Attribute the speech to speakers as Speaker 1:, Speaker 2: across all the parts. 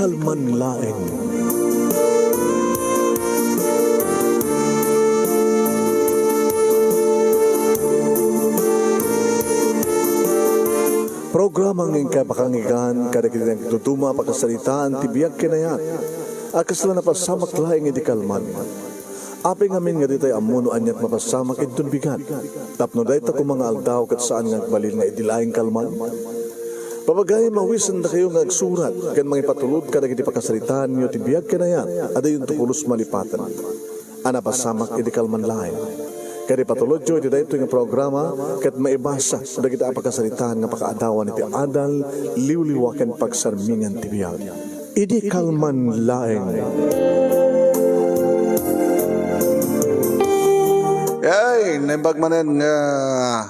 Speaker 1: kalman laeng. Programa ng kapakangigan, kada kinang tutuma pakasalitaan, tibiyag kinayat, akasla na pasamak laing iti kalman. Aping amin nga ditay amuno anyat mapasamak itun bigat. Tapno dahi ta mga aldaw kat saan nga balil nga idilaing kalman. Papagay mawisan na kayo nga agsurat, kan mga ipatulod kada iti pakasalitaan nyo tibiyag kinayat, ada yung tukulos malipatan. Ana pasamak iti kalman laing. Kaya patulod jo, iti dahito yung programa, kat maibasa, da kita apakasalitaan nga pakaadawan iti adal, liwliwakan pagsarmingan tibiyag. Idi kalman laeng.
Speaker 2: Ay, naimbag manen nga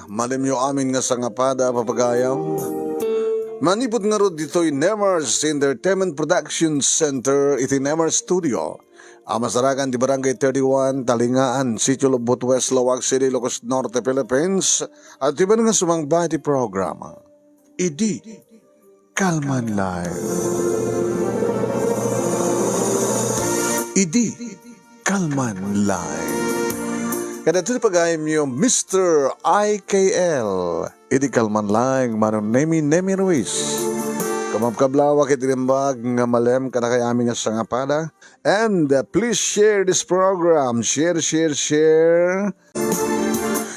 Speaker 2: malimyo amin nga sangapada papagayam. Manipod nga ro dito'y Nemers Entertainment Production Center, iti Nemers Studio. Masarakan di Barangay 31, Talingaan, Sitio Lubot West, Lawag City, Ilocos Norte, Philippines. At iba nga sumangba di programa. Idi Kalman Live. Idi Kalman Live. Kada ito pagayam niyo, Mr. IKL. Idi Kalman Live, manong Nemi Ruiz. Kamapkablawak itinimbag nga malem kada kay aming nga sangapada. And please share this program. Share.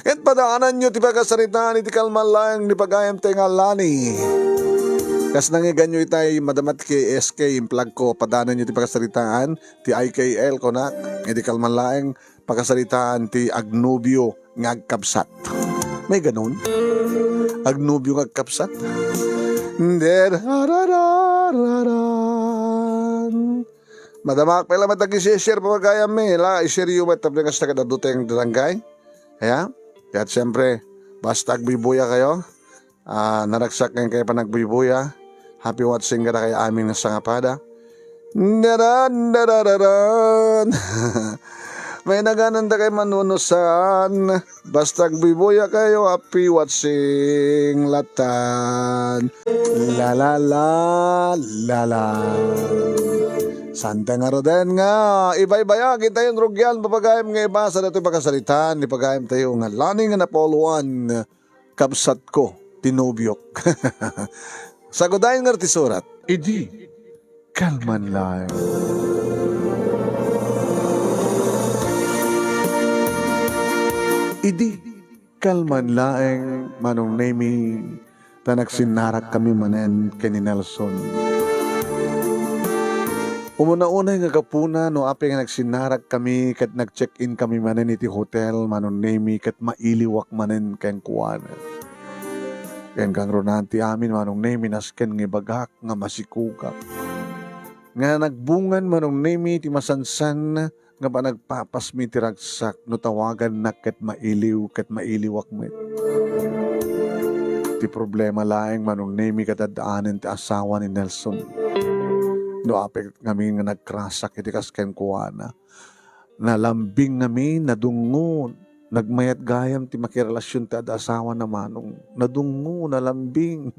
Speaker 2: At padaanan nyo ti pagkasaritaan iti kalman lang ni pagayam tengalani. Kas nangigan nyo itay madamat kay SK yung plug ko. Padaanan nyo ti pagkasaritaan ti IKL konak. Iti kalman lang pagkasaritaan ti Agnubio ngagkapsat. May ganun? Agnubio ngagkapsat? Madamak pala matag-share pa magayam la i-share yung matablikas na kadaduteng darangay. Kaya, at siyempre, basta agbibuya kayo, naragsak ngayon kayo pa nagbibuya, happy watching ka na kayo aming nasangapada. Daran. May nagananda kay manunusan. Basta agbibuya kayo, happy watching latan. La. Santa nga roden nga, ibay-baya, kita yung rugyan, papagayam nga iba, sa dato'y pagkasalitan, ipagayam tayo nga, laning nga napoluan, kapsat ko, tinubyok. Sagodayin nga tisurat, idi, kalman lang. Idi, kalman laeng, manong nemi, tanagsinarak kami manen kani Nelson. Umuna-una nga kapuna, no api nga nagsinarak kami, kat nag-check-in kami manen iti hotel, manong nemi, kat mailiwak manen kayang kuwana. Yan kang ronanti amin, manong nemi, nasken nga bagak, nga masikukak. Nga nagbungan, manong nemi, ti masansan, nga ba nagpapasmi ti ragsak, no tawagan na kat mailiwak met. Ti problema laeng, manong nemi, katadaanin ti asawa ni Nelson. No apek kami nga nagkrasak iti kasken kuana. Nalambing kami, nadungo, nagmayat gayam ti makirelasyon ti asawa na manong. Nadungo, nalambing.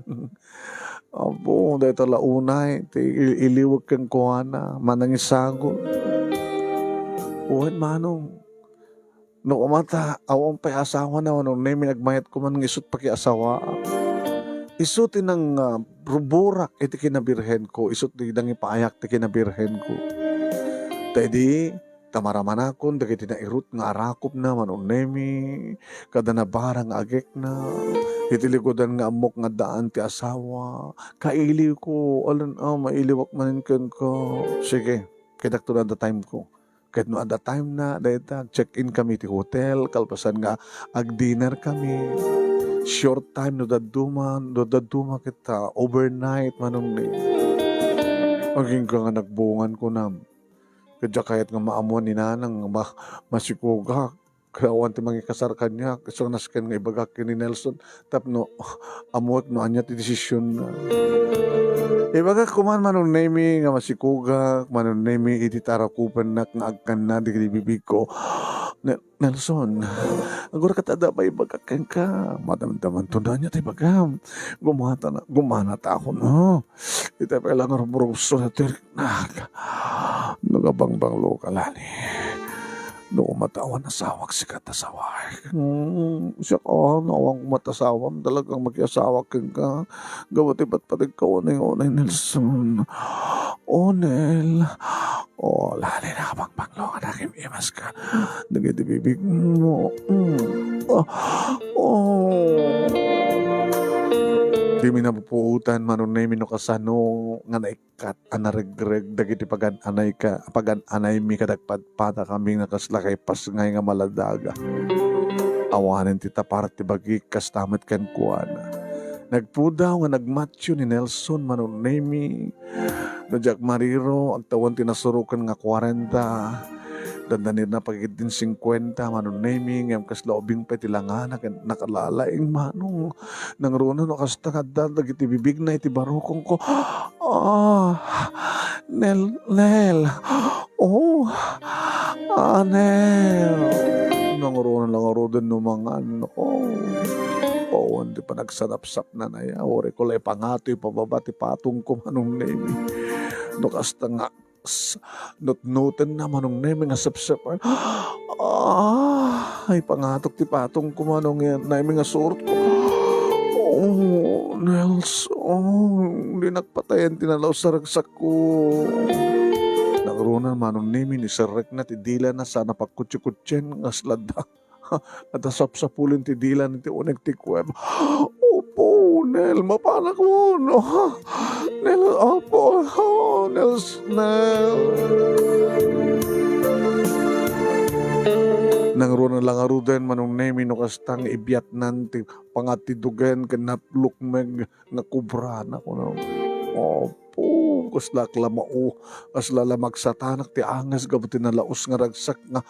Speaker 2: Abo, dahil talaunay, ti iliwag kang kuana, manangisago. Uwan manong, no umata, awang pa'y asawa na, manong nemi nagmayat ko man isut pa ki asawa. Isuti ng ruburak iti kinabirhen ko. Isut di nang ipaayak ti kinabirhen ko. Tadi, tamaraman akon, dagiti na irut nga arakop na, manong nemi, kada na barang agek na, itilikodan nga amok nga daan ti asawa, kaili ko, mailiwak manin ken ko. Sige, kidak to na the time ko. Kahit no at the time na, dahil check-in kami ti hotel, kalpasan nga, ag-dinner kami. Short time no daduma kita overnight manong ni. Maging ka nga nagbungan ko nam. Kadya kahit nga maamuan ni nanang masikuga kawan ti mangikasar kanya, so nasken nga ibagak ni Nelson, tapno, amot no anya ti desisyon na. Ibagak kuman manon nemi nga masikugak, manon nemi iti tarakupan nak nga agkan na di bibig ko. Nelson, agora katada ba ibagakan ka? Madamdaman to na niya tayo bagam. Gumana ta ako no. Ito pa lang ruso na tirik na. Nagabangbang lokalani. Noong matawan nasawak si katasawak. Siya ka, nawang matasawam. Talagang mag-asawak ka. Gawat iba't patig ka onay Nelson. Onel. O, lali na bangbang na aking imas ka. Nagitibibig mo. Di mi napupuutan manon na mi no kasano nga naikat anaregreg dagiti pagan anay mi kadagpadpada kami nakaslakay pas ngay nga maladaga. Awanen ti tapar ti bagi kas tamet ken kuana. Nagpudaw nga nagmatyo ni Nelson manon na mi no Jack Mariro ang tawan tinasurukan nga 40. Dandanir na pagiging 50 manon naming yung kaslaobing pa tilanganak nakalalaing manong nang runa no kastakadal dagiti bibig na iti barokong ko. Nel oh Nel nang runa lang rodan no mga ano pawan di pa nagsarap-sap na naya ore ko lay pangatoy pababa ti patong ko manong naming no kasta nga not-noten na manong nemi nga sapsapan. Ay pangatok ti patong kumanong yan. Nemi nga surot ko. Nels. Hindi nagpatayan tinalaw sa ragsak ko. Nagrunan manong nemi ni sarek na ti dila na sana pagkutsi-kutsyen nga slada. At asap-sapulin ti dila ni ti uneg ti kweb. Opo, Nel, mapanak mo, no? Nel, opo, Nel. Nang lang aruden manong nemi no kastang ibiyat nanti pangatidugen kanaplukmeg nga kubrana ko no. Opo, kasla klamao, kasla lamag satanak ti angas gabutin na laos nga ragsak nga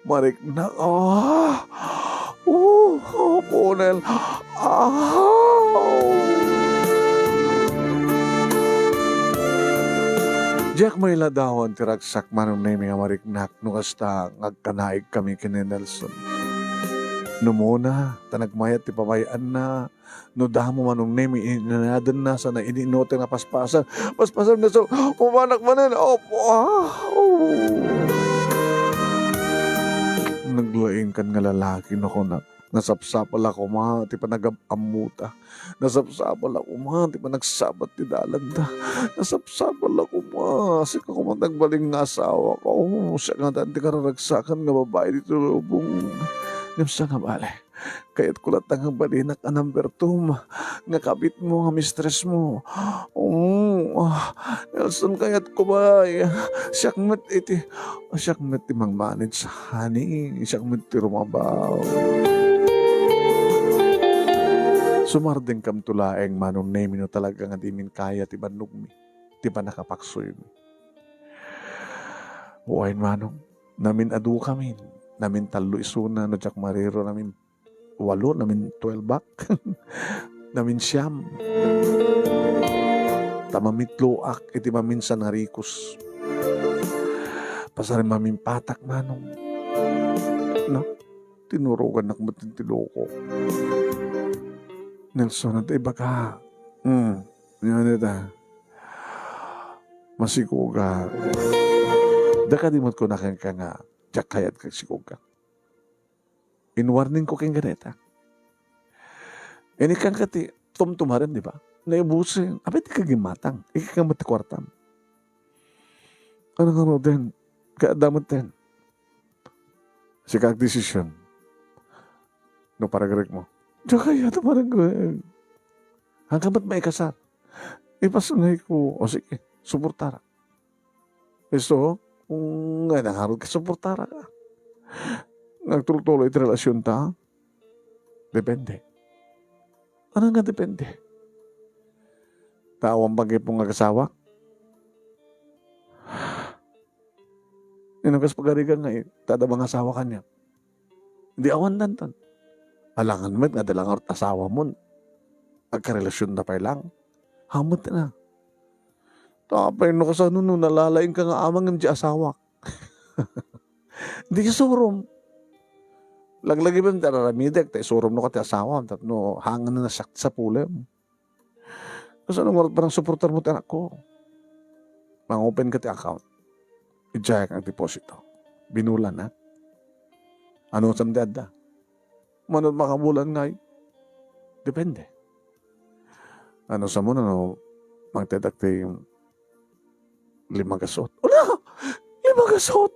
Speaker 2: marik na opo, Nel. Jack may ladawon ti ragsak manong nemi nga mariknak no kasta ngagkanaig kami kini Nelson. No muna, tanagmayat ti pabayaan na no damo manong nemi inanadan na sa na ininote nga paspasan. Paspasan na so, pumanak manin. Opo, Nagluain kan nga lalaki no ko na. Nasapsapal ako ma, ti pa nagapamuta. Nasapsapal ako ma, ti pa nagsabat ti dalanda. Nasapsapal ako ma, sika ko matagbaling nga asawa ko. Siya nga dati kararagsakan nga babae dito lubong. Ngamsa nga bale, kayat kulat nga balinak ka number 2, nga kabit mo, nga mistress mo. Nelson kayat ko ba, siyakmet ti mangmanid sa hani, siyakmet ti rumabaw. Sumardeng kam tulaeng manong nemi no talaga nga di min kaya ti banugmi, ti pa nakapaksoy mi. Uwain manong, namin adu kami, namin talo isuna no Jack Mariro, namin 8, namin 12 back, namin siyam. Tamamitloak, iti maminsan narikos. Pasarin mamin patak manong. No? Tinurugan na kumatin tiloko. Nelson, at iba ka. Yan ita. Masikuga. Dakadimot ko na kang nga, Jack kayat kang sikuga. In-warning ko kang ganeta. Ini kang kati, tumtumarin, di ba? Naibusin. Abay, di kagimatang. Ikikang matikwartam. Ano nga mo din? Kaya damot din. Sikag desisyon. No paragreg mo. Diyo kaya ito parang hanggang ba't may kasar? Ipasungay ko. O sige, suportara. So, kung nga nangarod ka, suportara ka. Nagtuloy ito relasyon ta? Depende. Ano nga depende? Tawang bagay pong nagasawa? Inugas pagarigan nga tada mga asawa kanya. Hindi awan danton. Alangan mo, nga dalang asawa mo. Agkarelasyon na pa lang. Hamot na. Tapay no kasano no, nalalaing ka nga amang ng di asawa. Hindi ka surom. Laglagi ba yung tararamidek, tayo surom no ka ti asawa, no, hangan na nasakit sa pulem. Kasi anong parang supporter mo ti anak ko. Mang-open ka ti account. I-jack ang deposito. Binulan ha. Ano sa mdada? Manod makabulan ngay. Depende. Ano sa muna no, magtedakte yung 5 gasot. Wala! 5 gasot!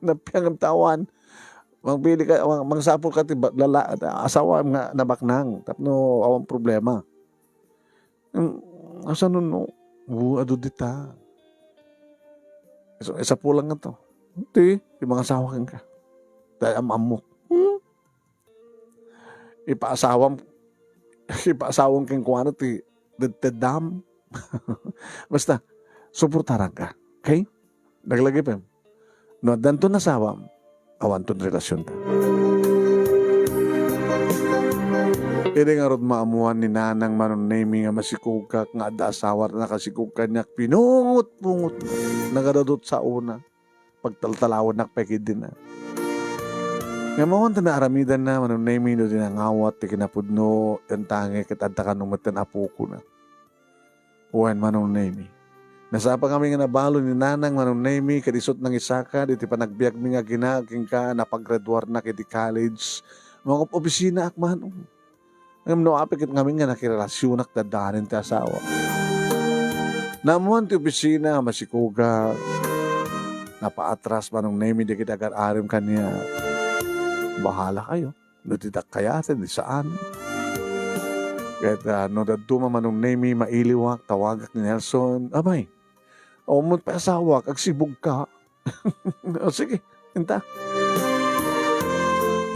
Speaker 2: Napiyang ang tawan. Magpili ka, magsapol ka, asawa nga nabaknang. Tapno, awang problema. Asa nun, no? Ado dita. Isa po lang nga to. Hindi, yung mga asawa kang ka. Dahil amamok. Ipaasawang kang kuwana, the dam. Basta, suportaran ka. Okay? Naglagay pa. No, danto nasawam, awanton relasyon ta. Iri nga rod maamuan ni nanang manunemi nga masikugkak nga ada asawar na kasikugkan niya pinungot-pungot nagadadot sa una pagtaltalawad nakpekid din na. Nga mawanta na aramidan na manunemi no dinangawat ti kinapudno yung tangi kitadta ka numatan apuko na. Uwan manunemi. Nasapa kami nga nabalo ni nanang manunemi kadisot ng isaka diti panagbiag mi nga ginaging ka napaggraduar na kiti college mga opisina akman. Ngam no apikit kami nga nakirelasyon ak dadanin ti asawa. Namuan ti opisina masikuga napaatras manunemi di kita agar-arim kanya. Bahala kayo. No titak kayatin di saan. Kaya no daduma manunemi mailiwak tawagak ni Nelson. Abay. O mo pa asawa, kagsibog ka. O sige, hinta.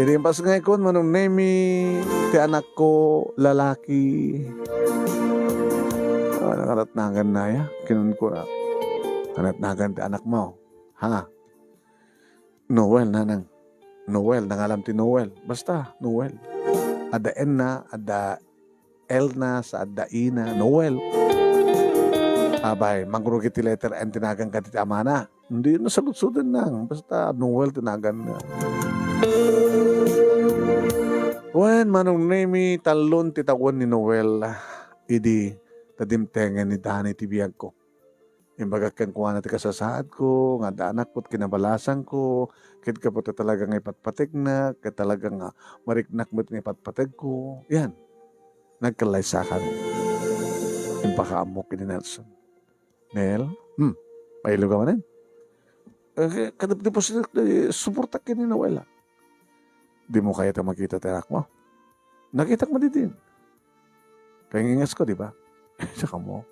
Speaker 2: Inimpas nga ikon, manong nemi, ti anak ko, lalaki. Nangaratnagan na ya. Kinun ko na. Nangaratnagan ti anak mo. Ha? Noel, nanang. Noel, nangalam ti Noel. Basta, Noel. Ada N na, ada L na, sa ada I na, Noel. Abay, mangrugi ti letter N tinagan ka ti amana. Hindi na salut-sudan lang. Basta Noel tinagan na. When manong nemi talon titawon ni Noel, idi tadimtengan ni Dani ti biyag ko. Imbaga kan kuha na ti kasasaad ko, nga daanak ko't kinabalasan ko, kit ka po talagang ipatpatig na, kit talagang mariknak mo't ipatpatig ko. Yan, nagkalaysa kami. Impakaamok ni Nelson. Nel, mailo ka manin. Kadap po suportak ka ni Noel. Di mo kaya ta makita tirak mo. Nakita mo din. Kaya ngingas ko, di ba? Saka mo.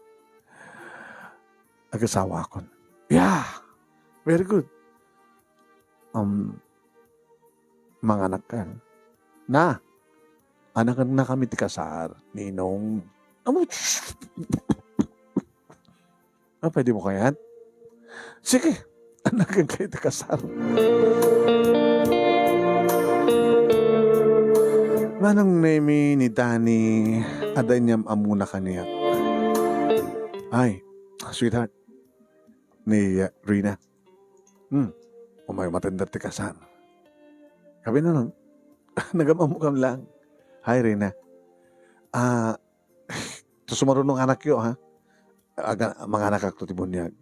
Speaker 2: Nag-asawa ko. Yeah! Very good. Mga anak ka. Na! Anak na kami ti kasar. Ninong. Pwede mo kaya? Sige, anak ang kayo kasar. Manang nemi ni Dani, adanyam amuna kaniya. Ay, sweetheart, ni Rina. Umay matanda ti kasar. Kabi na lang, nagamamukam lang. Hi, Rina. Sumarunong anak yo, ha? Mga anak ako ti bunyag.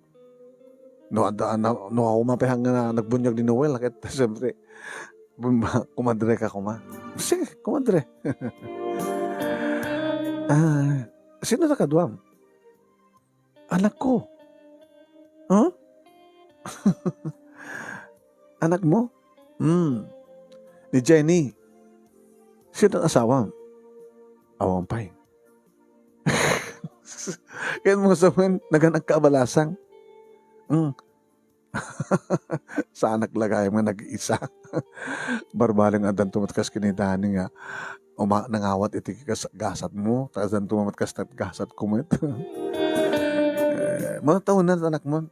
Speaker 2: No ako mapihang na nagbunyag ni Noel. Kaya siyempre, kumadre ka kuma. Sige, kumadre. Sino na kaduam? Anak ko. Huh? Anak mo? Ni Jenny. Sino ang asawa? Awang pay. Kaya mga sabihin, nagkaabalasang. Sa anak lagay mo nag-iisa. Barbaling adan tumatkas kinidani nga. Nangawat iti gasat mo. Tapos adan tumatkas na gasat kumit. Mga taon na anak mo.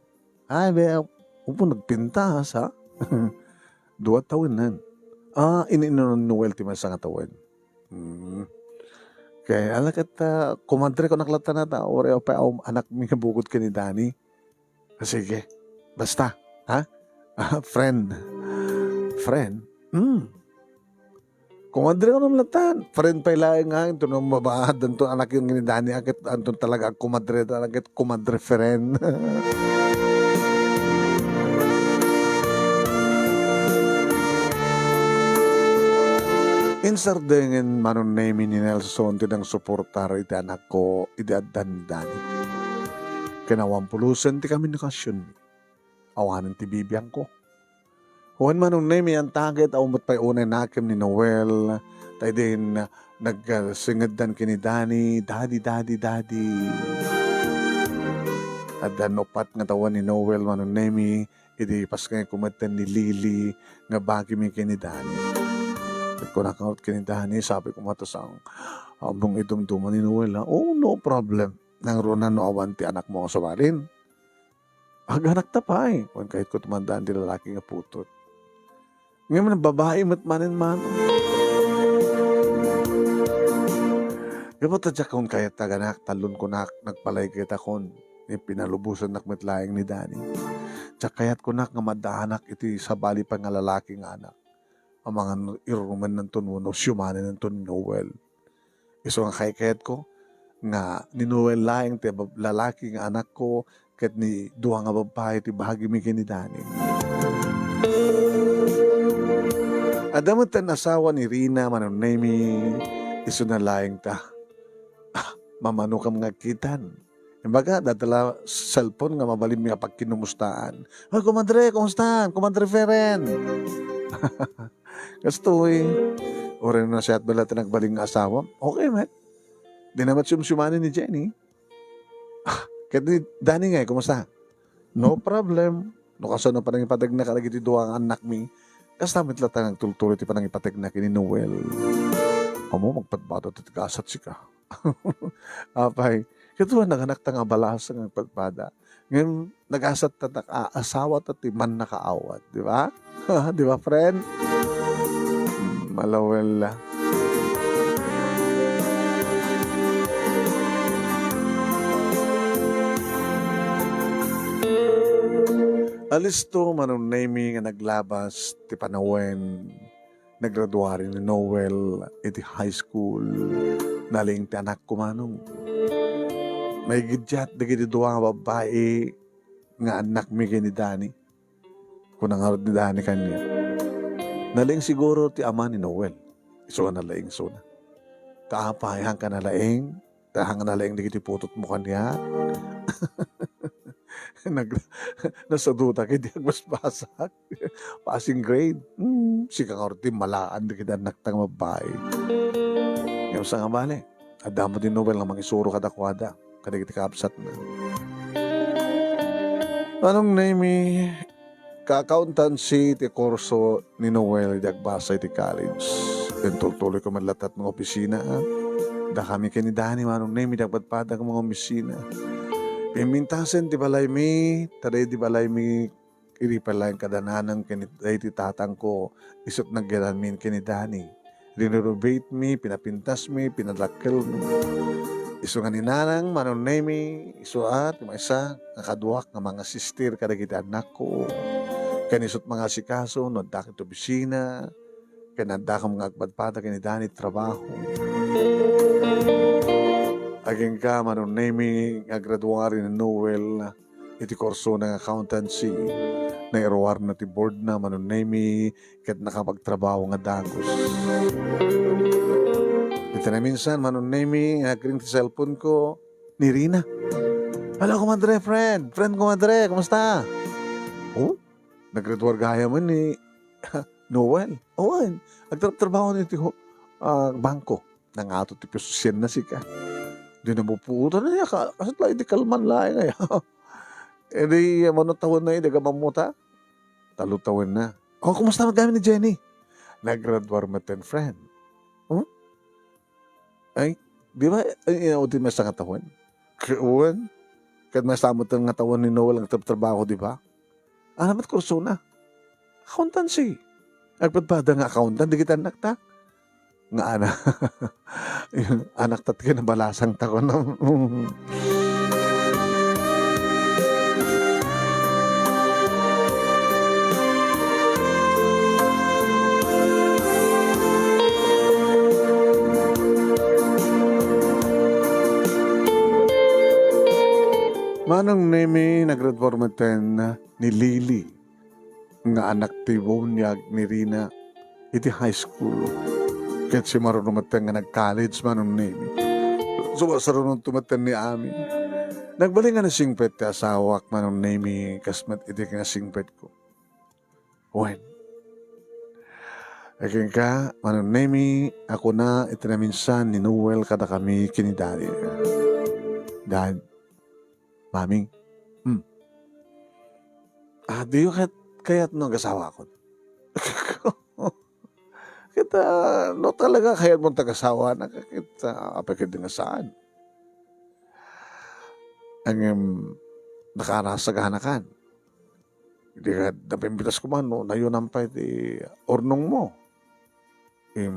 Speaker 2: Ay, upo nagpintas ha. 2 taon nan. Iniinon Noel ti may sa katawan. Kaya anak at kumadre ko naklata na ta, ore pa anak mi kabukod ka ni Danny. Sige, basta, ha? Friend. Friend? Kumadre ko ng latan. Friend pa ilang nga, ito nung mabaad, ito anak yung ni Danny, akit, ito talaga kumadre, akit kumadre friend. Insardengin manon name ni Nelson tinang suportar iti anak ko iti addan ni Dani. Kinawampulusan ti kami nakasyon. Awanan ti bibiyang ko. Huwan manon name ang target umot pa unay nakim ni Noel. Tayo din nagsingad dan kini Dani. Daddy, daddy, daddy. Addan opat nga tawan ni Noel manon name iti paskay kumatan ni Lily nga bagi mi kini Dani. Kung nakaut kinitani, sabi ko matasang abong idumduman ni Noel na, oh, no problem. Nang ronan no awanti anak mo sa walin. Aganak tapay. Kung kahit ko tumandaan di lalaki nga putot. Ngayon man, babae matmanin man. Gapot at kung kaya taganak, talon ko na, nagpalay kita kon. Pinalubusan nakmetlayang ni Dani. Tsakayat ko nak nga madahanak iti sa bali pa nga lalaking anak. Ang mga iruman ng tunwon o siyumanin ng ni Noel. Iso nga kayat ko, nga ni Noel laing ti lalaki nga anak ko, kat ni duha nga babae ti bahagi mi kini Dani. Adamat ang asawa ni Rina, manunemi, iso na laing ta. Mamano kam nga kitan. Imbaga, dadala cellphone nga mabalim nga pagkinumustaan. Ay, kumadre, kumustahan? Kumadre, Feren. Gusto orin na siya at bala tinagbaling nga asawa. Okay, man. Di naman sumsumanin ni Jenny. Kaya ni Danny nga, kumusta? No problem. No kaso na parang ipatag na kalagiti doang anak mi. Kas namit lata ng tultulo ti parang ipatag na kini Noel. Amo, magpatbato at kasat si ka. Apay, katuwa naganak ta nga balas ng pagpada. Ngayon, nag-asat ta asawa at man nakaawat. Di ba? Di ba, friend? Malawel la. Alisto manong naming nga naglabas ti panawen naggraduari ni Noel iti high school naling ti anak ko manong may gidyat digiti duwa nga babae nga anak mi ni Dani kung nangarod ni Dani kanya naling siguro ti ama ni Noel iso na laing so na kaapayang ka na laing tahang na laing digiti putot mo kanya nasa duta kay di agmasbasak passing grade si kakarti malaan di kita naktang mabay yung sa nga bale adamo din Noel nga mangisuro kadakwada kadagiti kaapsat na anong name ka-accountancy ti kurso ni Noel di agbasa iti college tuloy ko madlatat ng opisina da kami kay ni Dani anong name di agpadpadag mga opisina pimintasen di balay mi, taday di balay mi, iri pala yung kadananang kiniday ti tatang ko, isot nagyaran min kinidani. Rinerovate mi, pinapintas mi, pinadakkel mi. Iso nga ninanang, manunay mi, iso at, yung isa, nakaduak ng mga sister kadagiti anak ko. Kanisot mga sikaso, nodakit opisina, kanadakam mga agpadpada kinidani trabaho. Aging ka, manunemi, nga graduari ni Noel, iti korso ng accountancy, na iruwar na ti board na manunemi, kat nakapagtrabaho nga dagos. Ito na minsan, manunemi, nagring ti cellphone ko, ni Rina. Hala, kumadre, friend. Friend, kumadre, kumusta? Oh, naggraduar gaya mo ni Noel. Oh, nagtrabaho ni ti bangko. Nangato ti pisusyan na si ka. Di na mapuutan na niya ka. Kasi lang, hindi kalman lang nga. E di, manutawin na yun, di ka mamuta. Talutawin na. Oh, kumusta magdami ni Jenny? Nag-graduar maten friend. Hmm? Ay, di ba, inautin mo sa katawan? Kawan? Kahit masamot ang katawan ni Noel ang trabaho, di ba? Alamat kurso na. Accountancy. Agpadpada nga accountant, di kita anak ta. Nga ana. Yung anak tat kinabalasang ta ko na. Manong nemi nagreformaten ni Lily nga anak ti Bonyag ni Rina iti high school. Ket si marunong maten nga nag-college manong nemi. Sumasarunong tumaten ni Ami. Nagbaling nga na singpet ti asawak manong nemi kasmat iti nga singpet ko. When? Aking ka, manong nemi, ako na iti na minsan ni Noel kada kami kinidari. Dad, Maming, di yung kaya't no gasawa ko. Kita, no talaga kaya't mong tagasawa na kita apakit nga saan. Ang nakarasaganakan. Hindi ka napimbitas ko man, no, na yun ang pa iti ornong mo.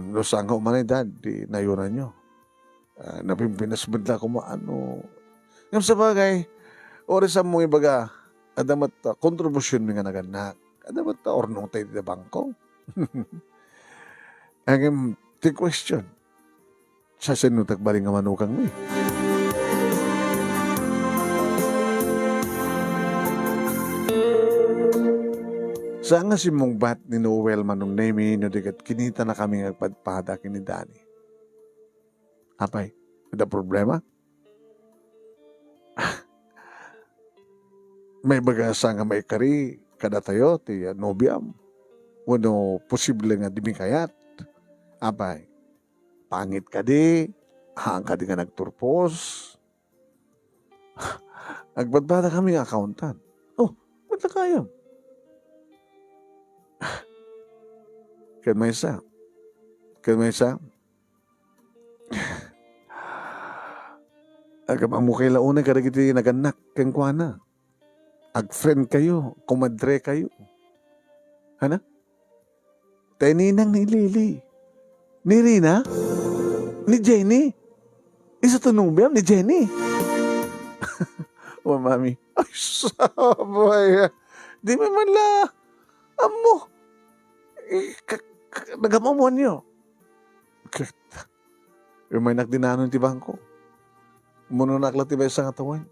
Speaker 2: Lusang ka umanay, di nayunan nyo. Napimpinas bidla ko mo, ano. Ngayon sa bagay, oras mo ibaga, adamat kontribusyon mi nga naganak. Adamat ornong tayo di bangko. Ang the question, sa sinutag baling nga manukang mi. Saan nga si mong bat ni Noel manong nemi no digat kinita na kami nagpadpada kini Dani. Apay, ada problema? May bagasa nga may kari kada tayo ti nobiam. Wano posible nga dimikayat. Apay, pangit ka di, haang ka di nga nagturpos. Agbadbada kami nga accountant. Oh, ba't na kaya? Kan may isa. Agam ang mukhay launay kada kiti naganak kang kuana. Ag-friend kayo, kumadre kayo. Hana? Teninang ni Lily. Ni Rina? Ni Jenny? Isa tunong ni Jenny? O mami, ay sabay. Di may manla. Amo. Nagamamuan niyo. Yung may nagdinanon ti bangko. Muna naklat ti ba isang atawan?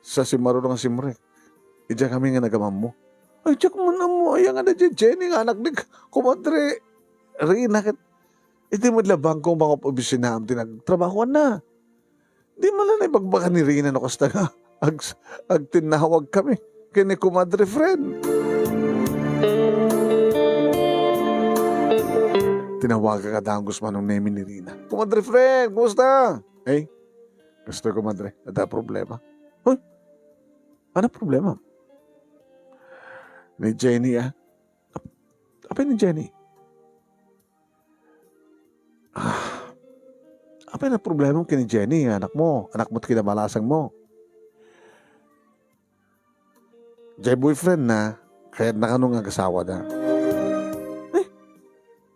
Speaker 2: Sa si marunong si Mrek. Ija kami nga nagamam mo. Ay, tsak mo na mo. Ay, nga na dyan, Jenny, nga anak ni kumadre. Rina, iti mo labang kong mga pabisinaam, tinagtrabahuan na. Di mo lang ibagbakan ni Rina, no, kasta nga, ag tinawag kami. Kini kumadre friend. Tinawag ka kada ang gusto manong name ni Rina. Kumadre friend, kumusta? Eh, gusto kumadre, ada problema. Hoy, ano problema? Ni Jenny, Apa ni Jenny? Apa na problema mo kini Jenny, anak mo kinabalasang mo. Jay boyfriend na, kaya nakanong ang asawa na.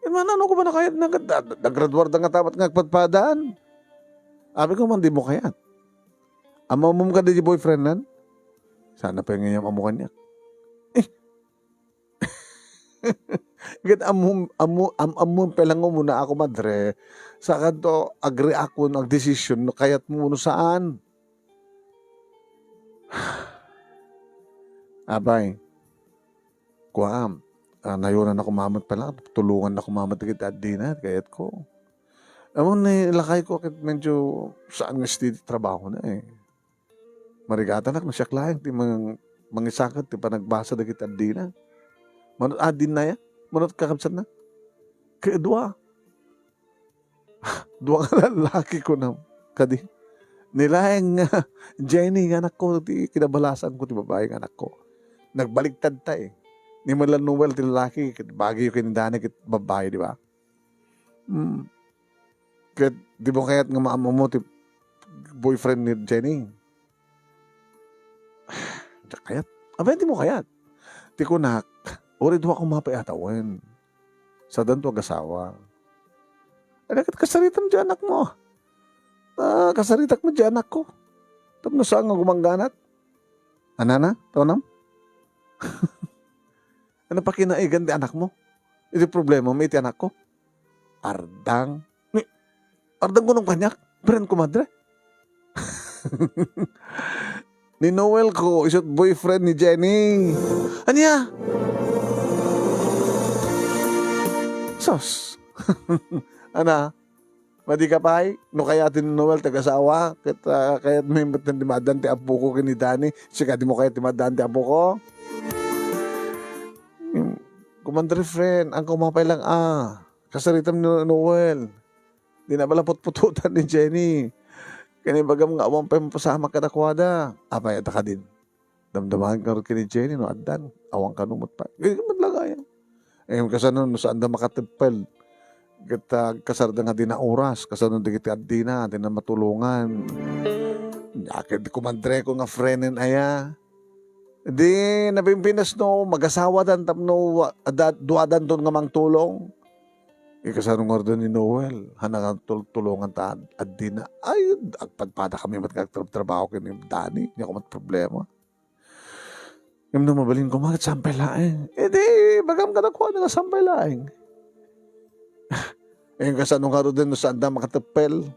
Speaker 2: Ano ko ba na kaya naggraduar nga tapat nga agpadpadaan? Abi ko man di mo kaya. Amaw mo ka di boyfriend nan? Sana pa yung ngayong amukan niya. Git amum pelang mo muna ako madre. Sa kanto agree ako ng decision no kayat mo no saan. Abay. Kuam. Nayunan ako mamat pala. Tulungan ako mamat kita at dinat. Kayat ko. Amon nilakay ko kahit medyo saan nga steady trabaho na eh. Marigatan ako siya kliyent. Di mangisakat. Di pa nagbasa na kita at dinat. Manot adin na ya? Manot kakabsat na? Kaya dua. Dua ka lalaki ko na. Kadi. Nilayang Jenny nga anak ko. Kinabalasan ko ti babae nga anak ko. Nagbaliktad ta eh. Ni Malan Noel ti lalaki. Bagay yung kinindana kit babae, di ba? Kaya di mo kaya't nga maamo mo ti boyfriend ni Jenny. Kayat? Abay, di mo kayat. Ti kunak. Uri doon akong mapayatawan. Sa danto agasawa. Ano kat kasaritam di anak mo? Kasaritak mo di anak ko. Tapos saan nga gumangganat? Anana? Tonam? Ano pa kinaigan di anak mo? Iti problema mo iti anak ko? Ardang. Ardang ko nung kanyak. Friend ko madre. Ni Noel ko, isot boyfriend ni Jenny. Anya? Sos. Ana? Madi ka pa no kaya tin Noel tagasawa kaya may timadan ti apo ko kini Dani sika di mo kaya timadan ti apo ko. Kumandre friend ang kumapay lang kasaritam ni Noel di na bala putpututan ni Jenny kani bagam nga awang pa pasama ka dakwada apay ata ka din damdamahan ka rin kini Jenny no addan awang kanumot pa ganyan matlagayan kasanon saan da makatipel kita kasarda nga din na oras kasanon di kita di na matulungan yakit kumandre ko nga frienden aya di nabimpinas no magasawa dan tapno duadan doon nga mang tulong kasanon nga doon ni Noel hanang tulungan ta at di na ay agpadpada kami matkatrabaho kini Dani hindi ako mat problema yung mabalin ko mga sampay laing di bagam ka na kuha nga sampay laing yung kasano nga rin din sa anda makatapel.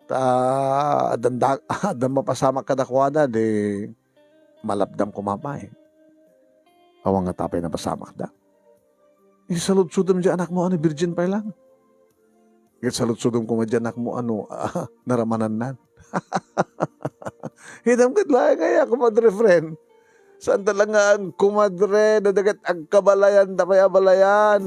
Speaker 2: Adam mapasama ka dakwada, di malapdam kumapay. Awang nga tapay na pasama ka da. Salud-sudom dyan anak mo, virgin pa lang. Salud-sudom ko dyan anak mo, naramanan nan. Hidam kitlaing kaya, kumadre friend. Saan talaga ang kumadre, nadagat ang kabalayan, tapay abalayan.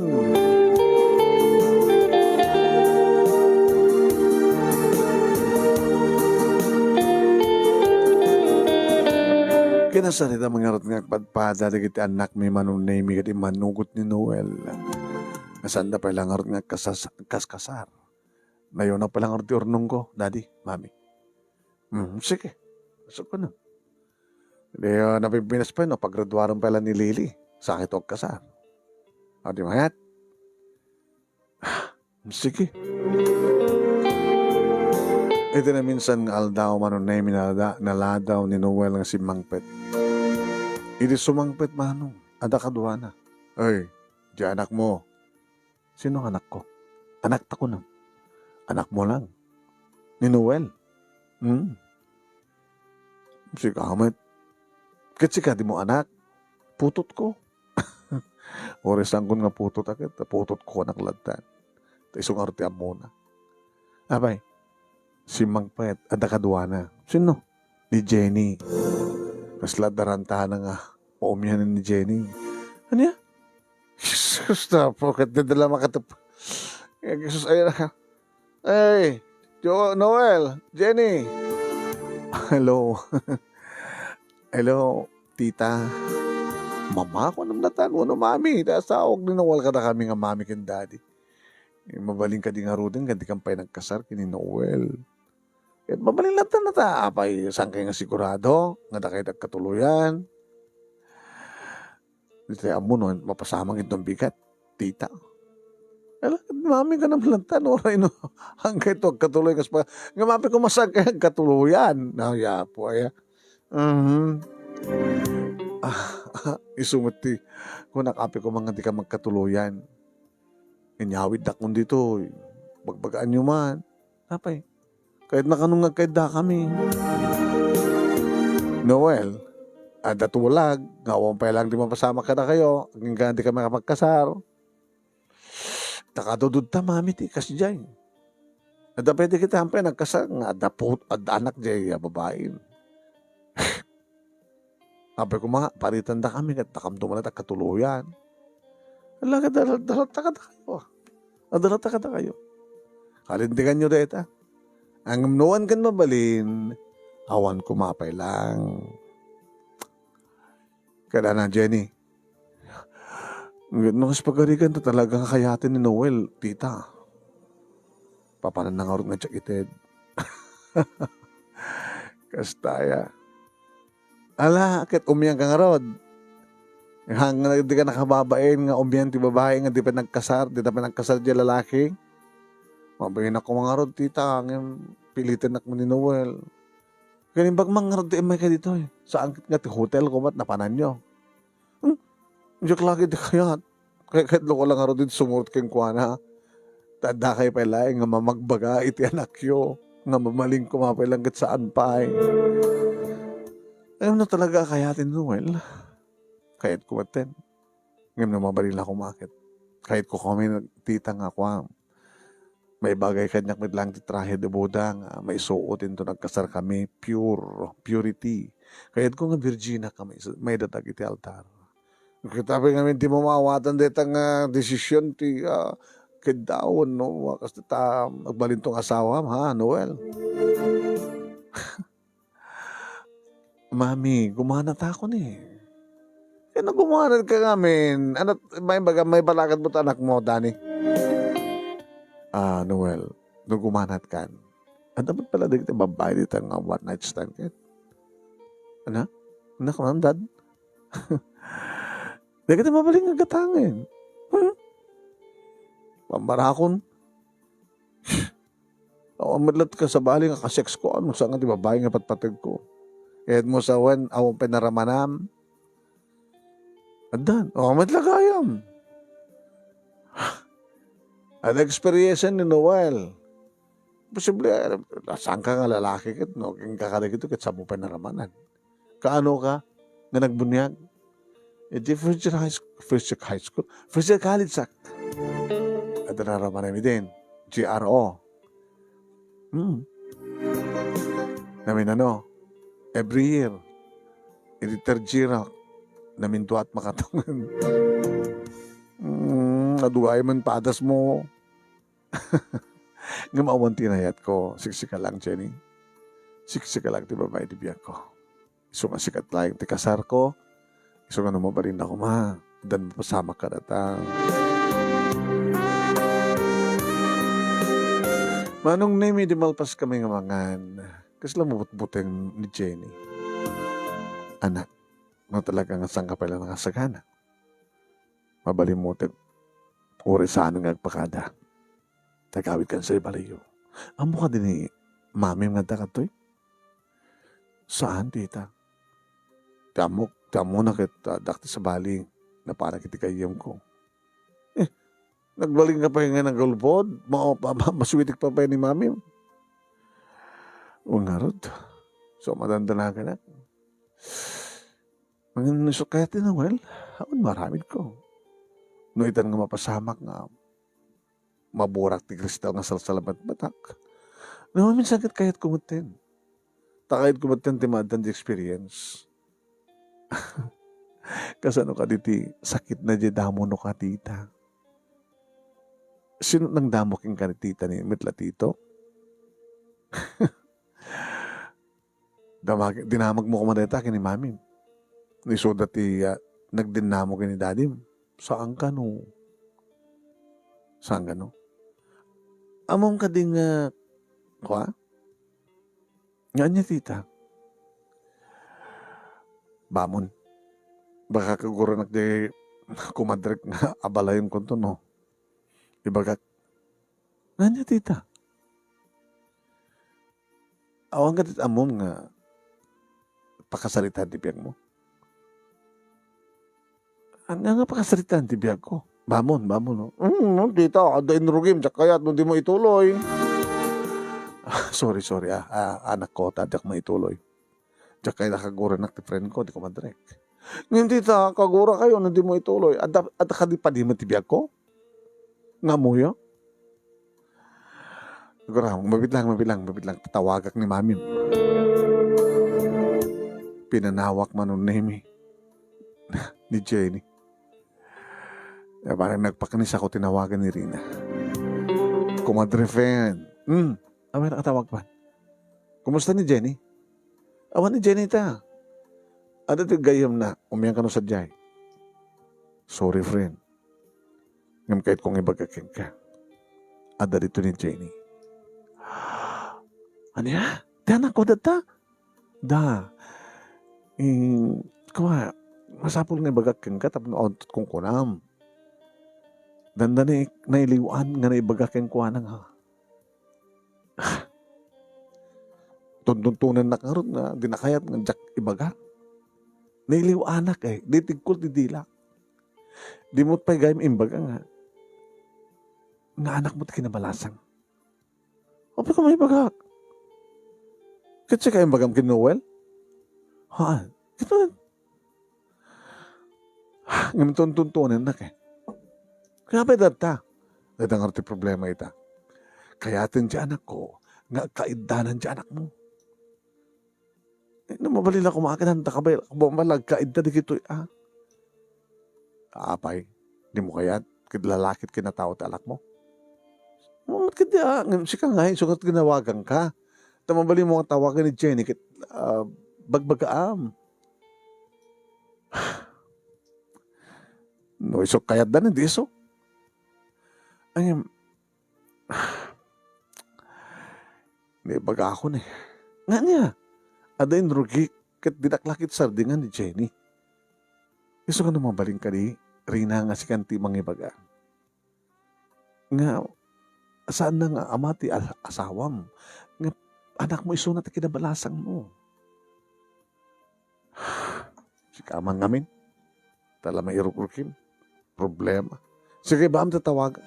Speaker 2: Kinasarita mga rat nga padpada dagiti anak may manunay kati manugot ni Noel. Nasanda pa lang rat nga kaskasar. Nayon na pa lang rat urnong ko, daddy, mami. Sige, pasok ko na. Napipinas pa yun, paggraduaran pala ni Lily. Sakit o kasar. O di mayat? Sige. Ito na minsan aldaw manunay naladaw ni Noel nga si Mangpet. Idi sumangpet manong, ada kadwa na. Ay, di anak mo. Sino anak ko? Anak ta ko na. Anak mo lang. Ni Noel. Si Kamet. Kasi ka di mo anak. Putot ko. Oresan ko nga putot akit. Putot ko anak latan. Isong artiam mo na. Abay, si Mangpet, ada kadwa na. Sino? Ni Jenny. Mas ladarantahan na nga. Paumyahan ni Jenny. Ano yan? Jesus na po. Katidala makatap. Jesus, ayun na. Hey, Noel, Jenny. Hello. Hello, tita. Mama ko nang natanong. Ano, mami? Dasawag ni Noel ka na kami nga mami kin daddy. Mabaling ka di nga rudin. Kandi kang pa'y nagkasar kini Noel. At mabalilatan na ta, apay, saan kayo nga sigurado, nga da kayo nagkatuluyan. Dito mo, no, mapasamang itong bigat, tita. Alam, mami ka naman lantan, oray, no, hanggang ito, katuloy, nga mapi ko masag kayo katuluyan. Ya po, ay, isumuti, kung nakapi ko mga di ka magkatuluyan. Inyawid na kung dito, bagbagaan nyo man, apay. Kahit nakanungag kahit da kami. Noel, datulag, ngawang pa lang di mapasama ka na kayo, hanggang di ka makapagkasar. Takadudud ta, mami, ti, kasi dyan. Ada pwede kita hampay, nagkasar, ada anak dyan, babae. Apay ko mga, paritan da kami, at nakamdo mo na katuluyan. Alam ka, dalata ka na kayo. Dalata ka na kayo. Kalindigan nyo deta. Ang nuwan kan mabalin, awan kumapay lang. Kada na, Jenny. Nung pagkarigan to talagang kakayatin ni Noel, tita. Papanan na nga rin nga tsakited. Kastaya. Ala, akit umiyang ka nga rod. Hang di ka nakababain nga umyan ti babae nga di pa nagkasar, di pa nagkasar di lalaki. Mabayin ako mga rod, tita, ang pilitin ako ni Noel. Kaya bag mga rod, may ka dito eh. Saan nga ti hotel ko ba't napanan nyo? Diyak lagi di kaya. Kaya kahit loko lang rod din sumurot kayong kuwana. Tanda kayo pala nga mamagbaga iti anak yo. Nga mamaling kumapalang kat saan pa eh. Ayaw na talaga kayatin Noel. Kahit kumaten. Ngayon na mabalila kumakit. Kahit ko kami tita nga kwa. May bagay kanyak mit lang ti trahe de boda nga may suotin to nagkasar kami purity. Kahit ko nga virgina kami may datag iti altar. Kita pa nga di mo mawatan deta nga desisyon ti kedawon no wakas ta magbalintong asawa ha Noel. Mami, gumanat ako ni. Kaya nagumanat ka ngamin. Ano, may balakad mo anak mo, Dani? Noel, nung gumanat kan, dapat pala dito babae dito nga one night stand kat. Ano? Anak ko ng dad? Di ka mabaling nga gatangin. Pamarakon. Amadlat ka sa bali nga kasex ko. Ano saan nga di babae nga patpatag ko. Kahit mo sa wan, awang pinaramanam. Adan, amadlagayam. Ang experience ni Noel. Posible, saan ka nga lalaki kit, no? Kung kakalag ito, kit sa mo pa naramanan. Kaano ka na nagbunyag? Iti first year college sak. At naramanan mi din, GRO. Namin every year, iti third year, namin duat makatungan. Naduay man padas mo. Nga maawan tinayat ko. Siksika lang, Jenny. Siksika lang, ti babae, ti biyak ko. Iso nga sikat lang, ti kasar ko. Iso nga namabarin ako, ma. Dan pasama ka datang. Manong name, di malpas kami nga mangan. Kasi lang mabutbuteng ni Jenny. Anak, no talaga nga sangka pala nga sagana. Mabalimutin. Uri saan nga agpakada. Tagawid kan sa ibalayo. Amo ka din ni mami nga dakatoy? Saan, tita? Tamo na kita dakti sa bali na parang kiti kayam ko. Nagbaling ka pa nga ng gulpod? Maswitik pa ni mami? Ungarod. So, madandana ka na. Ang nasukayatin na, well, haon maramid ko. No itan nga mapasamak nga maburak ti kristal nga salsalabat batak. No, minsan kahit kumuten. Takayat kumuten ti madan di experience. Kasano ka diti sakit na di damo no ka tita. Sino nang damo king ka tita ni mitla tito? Dinamag mo kumadeta kini mami. Nisuda ti nagdinamo kini dadim. Saan ka no? Saan ka no? Among ka ding kwa? Nga niya tita. Bamon. Baka kaguro nagdi kumadrek nga abalayon ko to no. Ibagak. Nga niya tita. Awang ka dit amom nga pakasalita di biyag mo. Ang nga pakasalitan ti biyag ko. Bamon, no? Tita, ada inrugim, kaya di mo ituloy. Sorry, anak ko, tadak mo ituloy. Kaya nakagura na ti friend ko, di ko madrek. Ngayon, tita, kagura kayo, di mo ituloy. Ada ka di pa di mo ti biyag ko? Nga mo yun? Siguro, mabilang. Tatawagak ni mami. Pinanawak man nun Nemi. Ni Jenny. Parang nagpakanis ako, tinawagan ni Rina. Kumadre friend. May nakatawag pa. Kumusta ni Jenny? Awan ni Jenny ta. Ada ti gayam na, umiyan ka no sa jay. Sorry friend. Ngam kahit kong ibagaking ka. Ada dito ni Jenny. Ano ya? Di anak ko data? Da. Kuha, masapul nga ibagak kang ka, tapos nauntot kong kunam. Danda na nailiwan nga na ibagak kang kuwanang ha. Tuntuntunan na karon nga, dinakayat nga jak ibagak. Nailiwanak eh, di tigkol, di dilak. Di mo't pa'y gayam imbaga nga. Nga anak mo't kinabalasang. O pa ka may bagak? Kasi kayong bagam kin Noel? Ha? Ito. Ngayon tuntuntunan na kay. Kaya pa data. Dadang arti problema ita. Kaya atin di anak ko, nga kaidanan di anak mo. Mabalila kumakanan, takabay, bumalag, kaida di kito, Apay, di mo kaya, lalakit kinatao talak mo. Mamat ka di, sika nga, sukat ginawagan ka. Tamabali mo ang tawagan ni Jenny, bagbagaam. No, iso kayat dan, hindi iso. Ay, may baga ako ni. Nga niya, adain rugi, kat dinaklakit sardingan ni Jenny. Iso ka naman baling ka di, Rina nga si kanti mangibaga. Nga, saan na nga amati asawam? Nga, anak mo iso na kinabalasang mo. Si kamang ngamin, tala may irukurkim, problema. Sige ba ang tatawagan?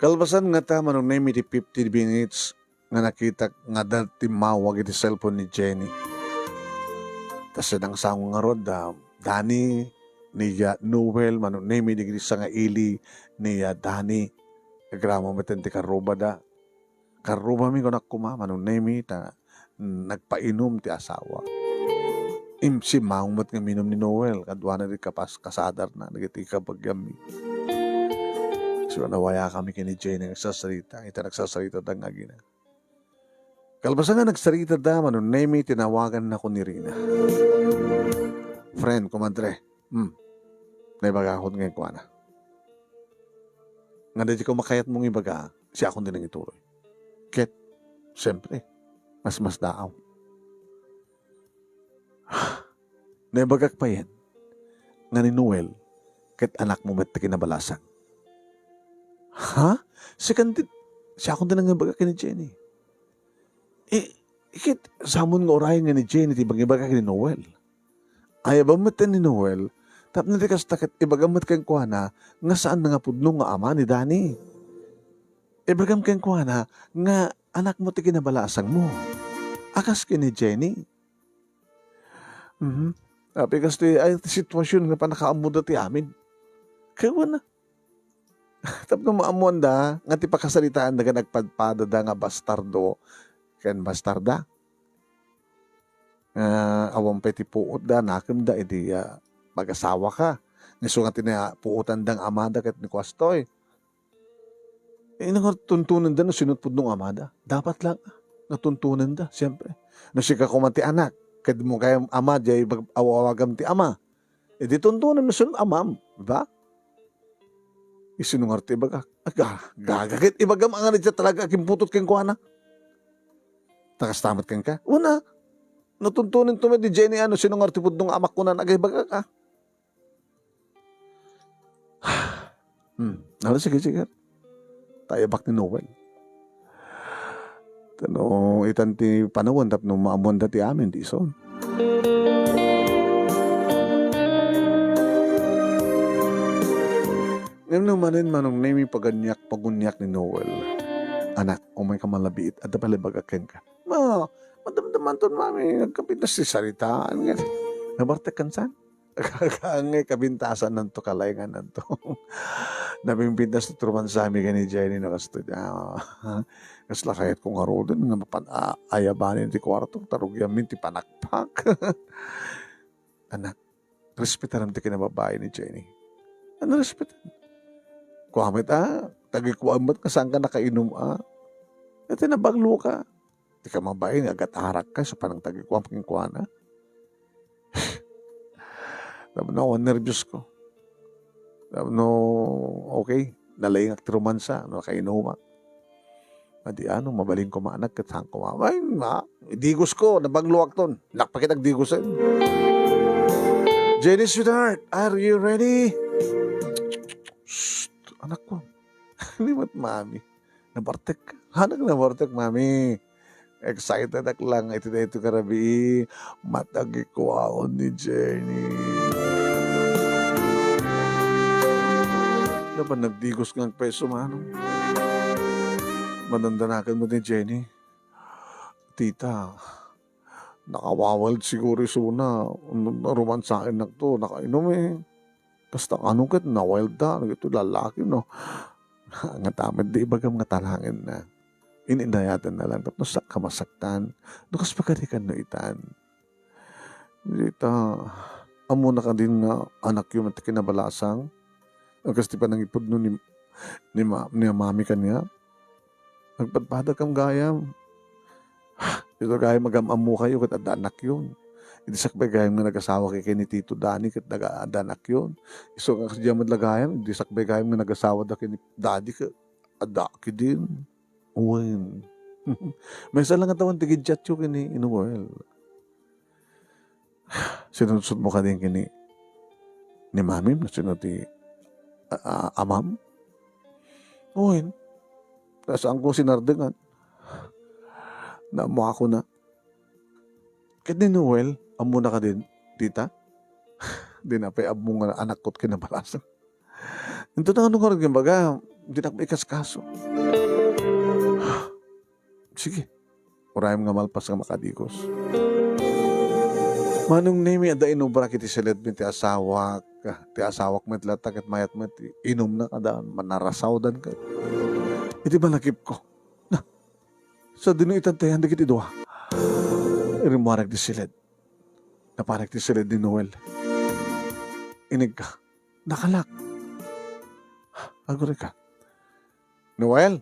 Speaker 2: Kalbasan nga ta manong na iti 50 minutes nga nakita nga dati mawag iti cellphone ni Jenny. Tapos nang sango nga rod, Dani, niya Noel, manong na iti sa nga ili, niya Dani, kagrama matenti karuba da. Karuba mi ko nakuma, manong na ta nagpainom ti asawa. Si maungot nga minom ni Noel, kadwa na di kapas kasadar na, nagiti kabagyami. So, nawaya kami kini Jenny nagsasalita. Ita nagsasalita da nga gina. Kalbasan nga nagsalita da, manon nemi, tinawagan na ko ni Rina. Friend, kumadre, naibagakot ngayon ko na. Nga di ko makayat mong ibaga, siya akong din ang ituloy. Ket, siyempre, mas daaw. Naibagak pa yan, nga ni Noel, ket anak mo ba't kinabalasang. Ha? Siya akong din ang ibaga ni Jenny. Ikit, samon nga orahin nga ni Jenny, tibang ibaga ni Noel. Ay, abamatan ni Noel, tap na tikas takit, ibagamat kang kuhana, nga saan na nga pudno nga ama ni Dani. Ibagam kang kuhana, nga anak mo ti kinabalasang mo. Akas ka ni Jenny. Tapi kasi ay sitwasyon nga panakaamuda ti amin. Kaya na. Tapos maamuan da, nga ti pakasalitaan da nagpadpada da nga bastardo, ken bastarda. Awang peti puot da, nakim da, edi mag-asawa ka. Niso nga puutan dang amada ket ni Kwastoy. Tuntunan da, no sinutpud nung amada. Dapat lang, natuntunan da, siyempre. No siya ka kumanti anak, ket mo kayang ama, jay awawagam ti ama. Edi tuntunan, no sunod amam, ba? Isinungarte baga, gagakit ibagam ang anadya talaga kimputot keng kuana. Takas tamat keng ka. Una, natuntunin to di Jenny sinungarte pud nung amak ko na nagahibaga ka. Sige. Tayo bak ni Noel. Tano, itan ti panawon tap no maamuan dati amin di son. Ngayon naman manong nami pagunyak ni Noel. Anak, umay ka malabiit at napalibagakin ka. Madamdaman to mami, nagkapit na si saritaan. Nabartek kan saan? Kangay kabintasan nanto kalayngan nanto. Nabimbintas na truman sa amin ni Jenny na kastudya. Kasla kahit kong arodin nga ayabanin ti kwarto, tarugyamin ti panakpak. Anak, respetan ti kinababae ni Jenny. Ano respetan? Kuwamit tagi-kuwamit ka saan ka nakainom At nabaglo ka. Di ka mabain, agat-harak ka sa panang tagi-kuwamit kong kuwana. Sabi na ako, nervyos ko. Sabi no, okay, Nalaing ak romansa, no, kainumak. Adi mabaling ko maanak kat saan ko ay digos ko, nabagluwak ton. Nakpakit ang digos ay. Jenny, sweetheart, are you ready? Shh, anak ko. Hindi mo't mami. Nabartek. Hanag nabartek, mami. Excited ak lang. Ito karabi. Matagi ko ako ni Jenny. Dapat nagdigos ng peso, manong. Manandanakan mo ni Jenny. Tita, nakawawal siguro suna. Romansakin na to. Nakainom eh. Basta anong kat na wild da. Ito lalaki no. Nga tamad di ibagam nga talangin na. Inindayatan na lang. Tapos sa kamasaktan. Dukas pagkarikan no itan. Dita, amo na ka din nga anak yung kinabalasang. Kasi pa nang ipod no ni mami kanya. Nagpadpada kang gayam. Ito gayam magamamu kayo kat adanak yun. Hindi sakbay gayam nga nag-asawa kay ni Tito Dani kat nag-adanak yun. Iso nga kasi diyan madlagayam, hindi sakbay gayam nga nag-asawa da kay ni Daddy kat adaki din. Uwin. May isa lang ang tawan tigidjat yun kini in the world. Sinunsod mo ka din kini ni Mami, sinunod ti amam. Uwin. Nasaan ko sinardengan. Naamo ako na. Kahit ni Noel, amo na ka din, tita. Di na pa abmo nga anak ko't kinabalasan. Ito na ano ko rin baga, di na may kaskaso. Sige, urayam nga malpas nga makadikos. Manong nemi ada inubra kiti silid mi ti asawak. Ti asawak met latak at mayat met inom na kadaan, manarasaw dan ka. Iti malakip ko. Na, sa dino itantayan di kiti doha. Irimuarag di silid. Naparag di silid ni Noel. Inig ka. Nakalak. Agore ka. Noel?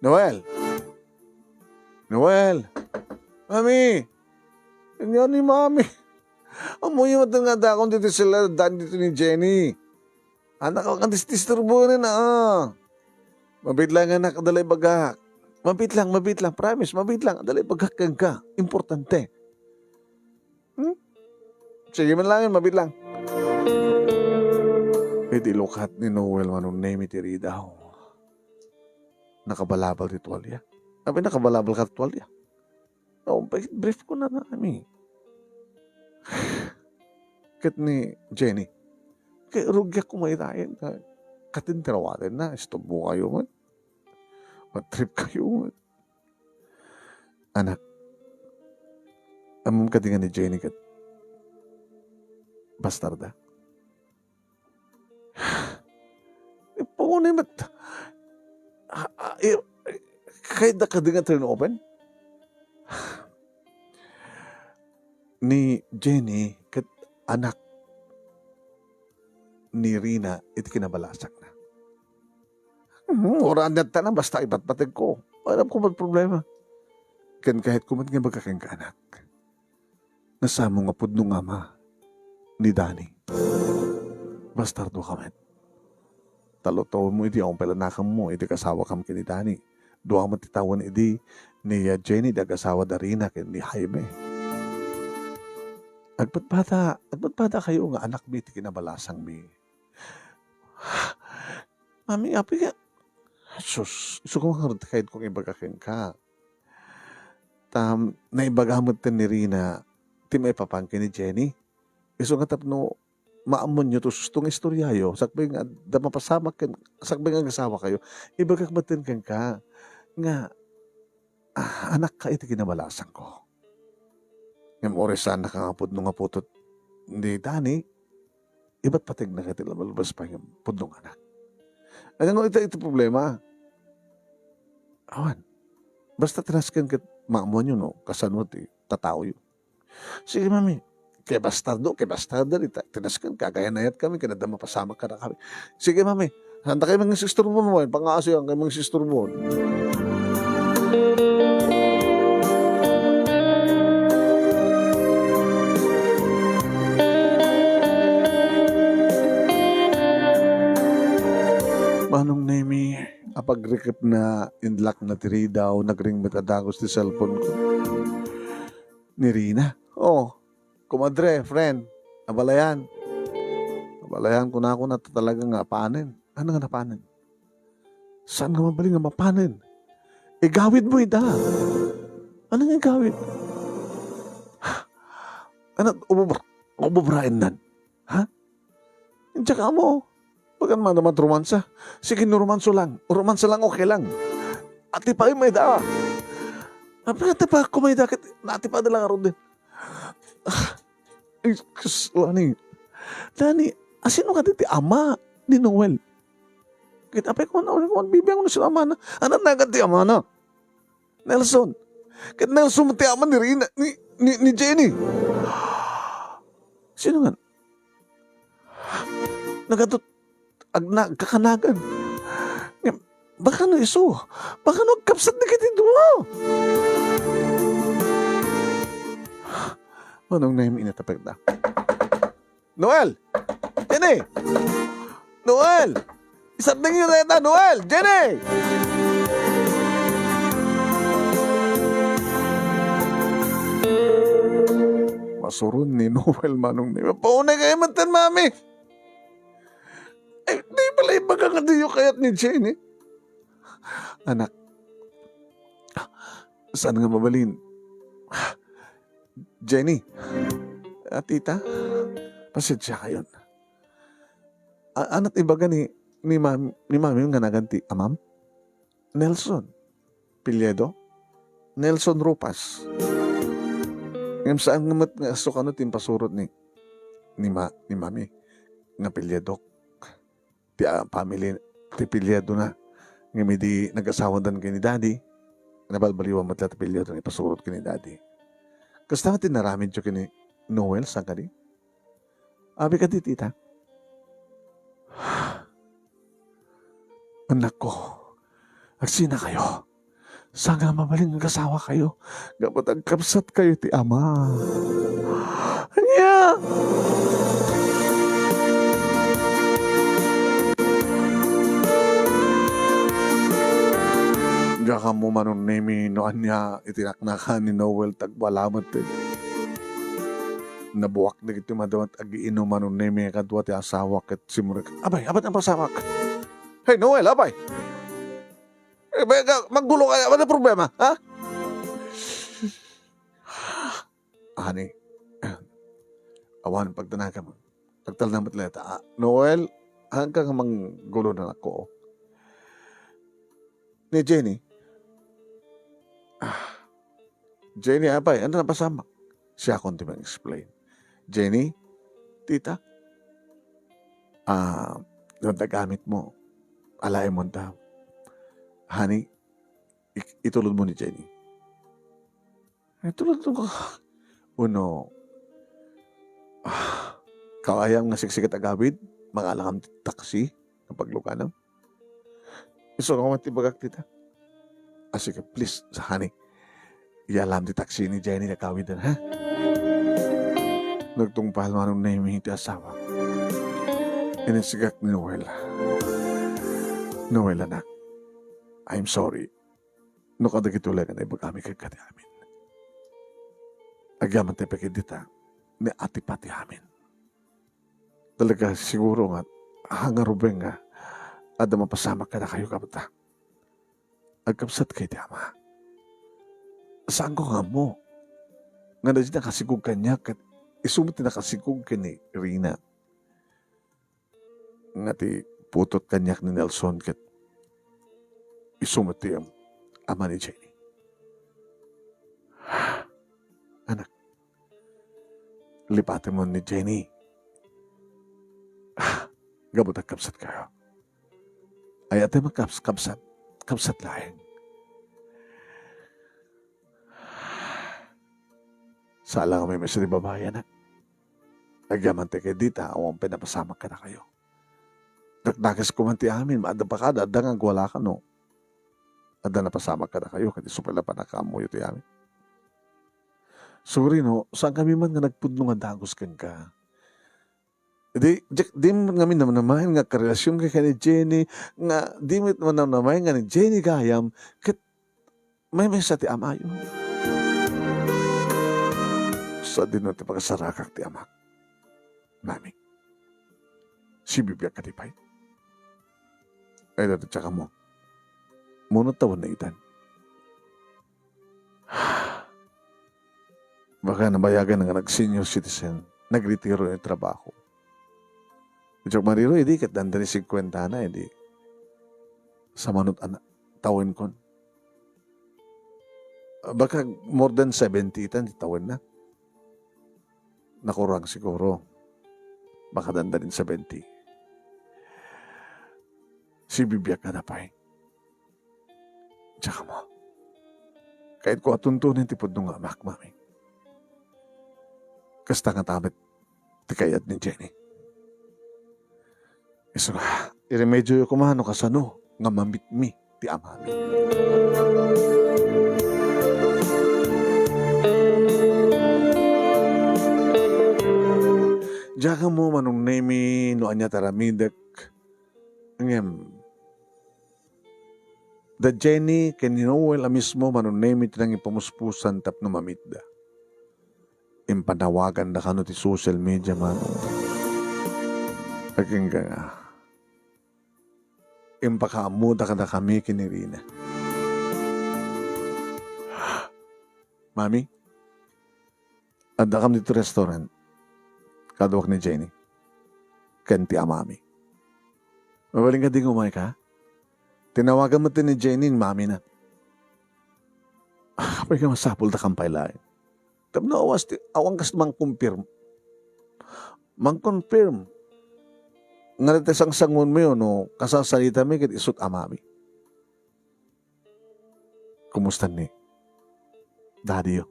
Speaker 2: Noel? Noel? Mami! Yan ni Mami. Amoy mo nga dakon dito sila, dan dito ni Jenny. Anak ko, kandis-disturbo na Mabit lang nga nakadalay bagak. Mabit lang. Promise, mabit lang. Adalay bagak kang ka. Importante. Sige man lang yun, mabit lang. Pwede lukat ni Noel manong name iti daw. Nakabalabal ti tuwalya. Sabi nakabalabal ka tuwalya. Brief ko na kami. Kat ni Jenny. Kaya rugyak ko maitayin. Katintirawatin na. Istobo kayo man. Matrip kayo man. Anak. Amam ka dingan ni Jenny kat. Bastarda. Paunay mat. Kahit na ka dingan turn open. Ni Jenny kat anak ni Rina iti kinabalasak na. Oran na na basta ibat-batag ko. Alam ko mag problema. Kan kahit kumat nga magkakang anak. Nasamo nga pud nung ama ni Dani. Bastardo ka man. Talo-taon mo iti akong pelanakam mo iti kasawa kam kini Dani. Doa matitawan iti ni Jenny dag-asawa da Rina ken ni Jaime. Agpatpata kayo nga anak mi iti kinabalasang mi. Mami, api ka. Sus, iso ko nga kahit kung ibagakin ka. Naibagamot ni Rina, ti may papangkin ni Jenny. Iso nga tapno, maamon nyo to sustong istoryayo, sakbay nga, mapasamak kan, sakbay nga asawa kayo, ibagakmatin kan ka, nga, anak ka iti kinabalasan ko. Ngam oresan nakangapod nung aputot, hindi Dani, iba't patig na katila malabas pa yung pudong anak. Ano ito problema? Awan. Basta tinaskan ka maamon yun, no? Kasanot, tatao yun. Sige, mami. Kaya bastardo, tinaskan ka. Kaya nayat kami, kanadama pasama ka na kami. Sige, mami. Handa kayo mga sister mo mo. Pang-aaso yan kayo mga sister mo. Manong Nemi, apag-recap na inlock na tiri daw, nagring matadagos di cellphone ko. Ni Rina. Oh, kumadre, friend. Abalayan. Abalayan ko na ako na talaga nga panin. Ano nga napanin? Saan nga mabaling nga mapanin? Igawid mo ida. Ano nga igawid? Ano, ububrain nan? Ha? Tsaka mo, bagan man naman romansa. Sige, no romanso lang. Romansa lang, okay lang. Ati pa may da. Ati pa ko may da. Ati pa lang aron din. Lani, asino ka diti ama ni Noel? Kita pa ko na, bibiyang na siya ama na. Ano na ti ama na? Nelson. Kit Nelson ti ama ni Rina, ni Jenny. Sino nga? Nagatot, kakanagan. Baka no iso. Baka no kapsat na kitin duwa. Manong na yung inatapag na. Noel! Jenny! Noel! Isang na yun na Noel! Jenny! Masurun ni Noel manong na. Paunay kayo matan, mami! Ay, di pala ibaga nga diyo kayat ni Jenny. Anak, saan nga mabalin? Jenny, tita, pasensya kayo. Anat ibaga ni mami yung nga naganti. Amam? Nelson. Pilyedo? Nelson Rupas. Ngayon saan nga sukano timpasurot ni mami nga Pilyedo. Ti family ti Pilyedo na. Ngayon may di nag-asawa dan kay ni daddy. Nabalbaliwan mo ti Pilyedo na ipasurot kay ni daddy. Kasi natin naramid siya kini Noel sa kadi. Abi ka di, tita. Anak ko, agsina kayo. Saan nga mabaling ang kasawa kayo? Gapat ang kapsat kayo ti ama. Anya! Diyan ka mo manong nemi no anya itinaknakan ni Noel tagbalamat din. Nabuwak na kiti madawat agi-ino manong nemi kadwa ti asawa ket simurik. Abay, abat ang pasawak. Hey Noel, abay. Maggulo kaya, ano problema, ha? Honey, awan pagtanaga mo. Pagtalnamat leta. Noel, hanggang manggulo na ako. Ni Jenny, Jenny, abay, ano na pasama? Siya akong di explain. Jenny, tita, doon tagamit mo. Alay mo daw. Honey, itulod mo ni Jenny. Itulod mo. Uno, kawayang nga siksikat agawid, makalakam taksi, ng paglukanam. Iso ka matibagak tita. Sige, please, honey, ialam di taksi ni Jenny na kawidan, ha? Nagtungpahal mo anong naiming iti asawa. Inisigak ni Noel. Noel, anak. I'm sorry. No kada kituloy ka na ibag-ami kay kati amin. Agyaman tayo pakidita ni ati pati amin. Talaga siguro nga hangarubeng nga ada mapasama ka na kayo kapata. Agkapsat kay ti ama. Saan ko nga mo? Nga na dyan nakasigog kanya kat isumot na nakasigog ka ni Rina. Nga ti putot kanyak ni Nelson kat isumot ti ama ni Jenny. Anak, lipatin mo ni Jenny. Gabot ang kapsat kayo. Ay ate magkapsat. Kapsat laing. Sala nga may mesa ni babae, anak. Agyaman te kay dita, awang pinapasama ka na kayo. Dakdakas ko man ti amin, maada pa ka, dadangang wala ka no. Ada napasama ka na kayo, kasi supala pa nakamuyo ti amin. Sorry no, saan kami man nga nagpudno nga dagos kan ka. Di mo ngamin naman naman nga karelasyon kay ni Jenny, nga di mo naman naman nga ni Jenny gayam, kat may sa ti amayo. Sa din ti pagkasarakak ti amak. Mami, si bibiyag katipay. Ay dati tsaka mo. Muna tawan na itan. Baka nabayagan nga nag-senior citizen, nagretiro ng trabaho. Medyo mariro, hindi kat dandani 50 na, hindi. Sa manot anak, tawin kon. Baka more than 70 itan, tawin na. Nakurang siguro. Baka dandanin 70. Si bibiyag ka na pa eh. Tsaka mo. Kahit ko atuntunin tipod nung amak, mami. Kasta nga tamit ti kayat ni Jenny. Iso nga, iremedyo yung kumano kasano nga mamit mi ti amami. Diyaga mo manong nemi no anya taramidek ngem. Da Jenny ken Noel a mismo manong nemi tinang ipamuspusan tap no mamitda. Impanawagan na kano ti social media man. Aking ka nga. Impakaamuda ka na kami kinirina. Mami, anda kami dito restaurant. Kaduwak ni Jenny. Kanti amami. Mabaling ka di ngumay ka? Tinawagan mo ni Jenny, mami na. Kapag ka masapol na kampay lain. Tapos na awas, awang kas mang-confirm. Mang-confirm. Nga natin sangon mo yun, no? Kasasalita mo, kit isut amami. Kumusta ni? Daddy yo.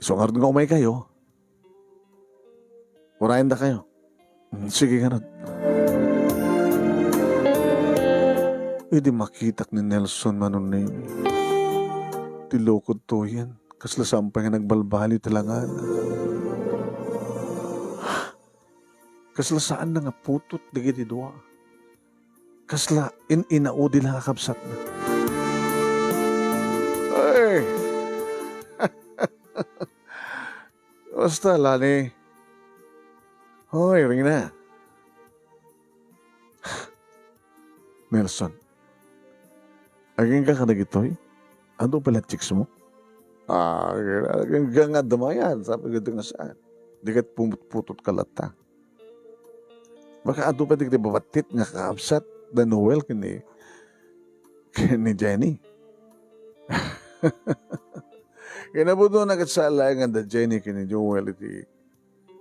Speaker 2: So nga rin umay kayo. Urayan na kayo. Sige ganun. Hindi makitak ni Nelson manon na yun. Tilokod to yan. Kasla sampay nga nagbalbali talangan. Kasla saan na nga putot digiti dua. Kasla inaudi lang kakabsat na. Ay! Basta, Lani. Hoy, ring na. Nelson, aging ka kanagitoy? Ano pala chicks mo? Aging nga damayan. Sabi ko nga saan. Di ka't pumutot kalata. Baka ato pa di babatit nga kaabsat na Noel kini Jenny. Kinabuto na katsala nga da Jenny kini Joel iti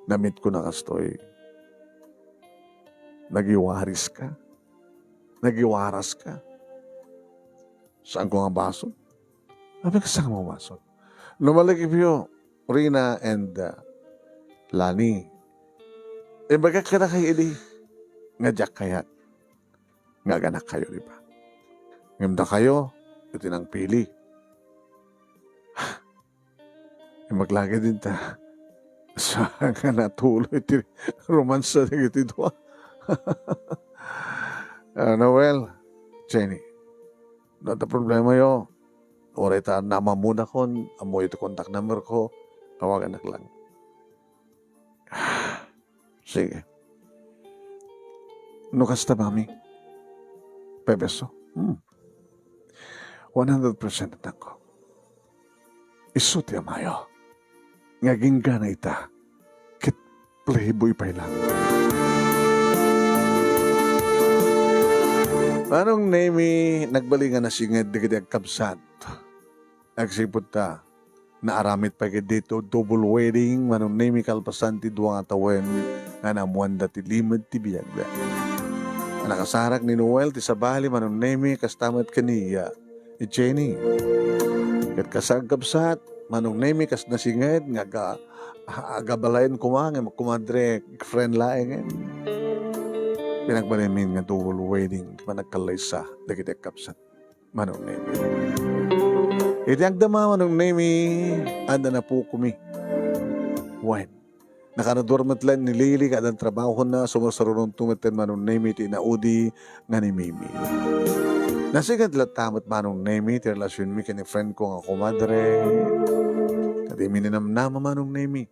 Speaker 2: namit ko na kastoy. Nagiwaris ka. Nagiwaras ka. Saan ko nga baso? Sabi ka saan mo baso? Lumalikip yun, Rina and Lani. Baga ka na kayo ili. Nga jak kaya. Nga ganak kayo, di ba? Ngimda kayo, ito nang pili. Maglagi din ta. Saan ka natuloy iti romansa na iti doa. Noel, Jenny, not a problema yo. Oray ta namamuna kon, amoy ito contact number ko, tawagan na lang. Sige. No kasta, mami? Pebeso? 100% na ko. Isuti amayo. Ngaging gana ita. Kit playboy pa lang. Anong name nagbalingan na singed digiti agkabsat? Agsipot ta. Naaramit pa dito double wedding manong name kalpasan ti duwang atawen nga namuan dati limad ti biyagda. Nakasarak ni Noel ti sabali manong name kastamat kaniya ni Jenny. Kat kasagkabsat manong name kas nasinged nga agabalayan kumang kumadre friend laeng. Pinagbalimin nga double wedding di pa nagkalaysa dagiti agkabsat manong name. Iti agdama manong name anda na po kumi. When? Nakanadormat lang ni Lily kadang trabaho na sumusarunong tumiten manong name iti inaudi nga ni Mimi. Nasigad tamat manong name iti relasyon mi kini friend ko nga kumadre. Kati mininamnama manong name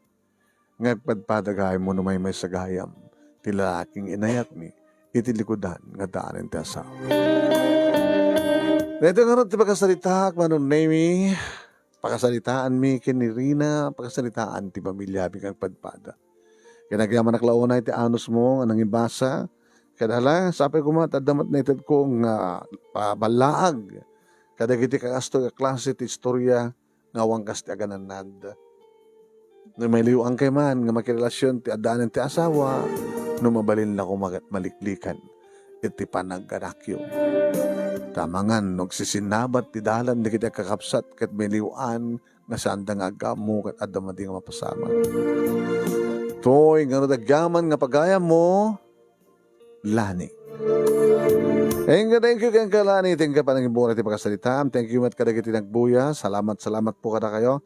Speaker 2: ngagpadpadagay mo no may sagayam ti lalaking inayat mi iti likudan nga daanen ti asawa. Dito nga ron ti pagkasalitak manong name pakasalitaan mi kini Rina, pakasalitaan ti pamilya mi kang padpada. Kinagyaman naklauna iti anos mo anang ibasa. Kadala sapay ko matadamat na itad kong balaag. Kadagiti kagasto ka klase ti istorya nga wangkas ti agananad. No may liwang kay man nga makirelasyon ti adanan ti asawa no mabalin na ko maliklikan iti panaggarakyo. Tamangan, nagsisinabat ti dalan di kita kakapsat kat may liwan nga sandang agamu kat adamadi nga mapasama. Toy, nga nadagyaman nga pagaya mo, lani. Thank you kang kalani. Thank you pa nang ibuhay ti pagkasalita. Thank you mat kadagiti nagbuya. Salamat po kada kayo.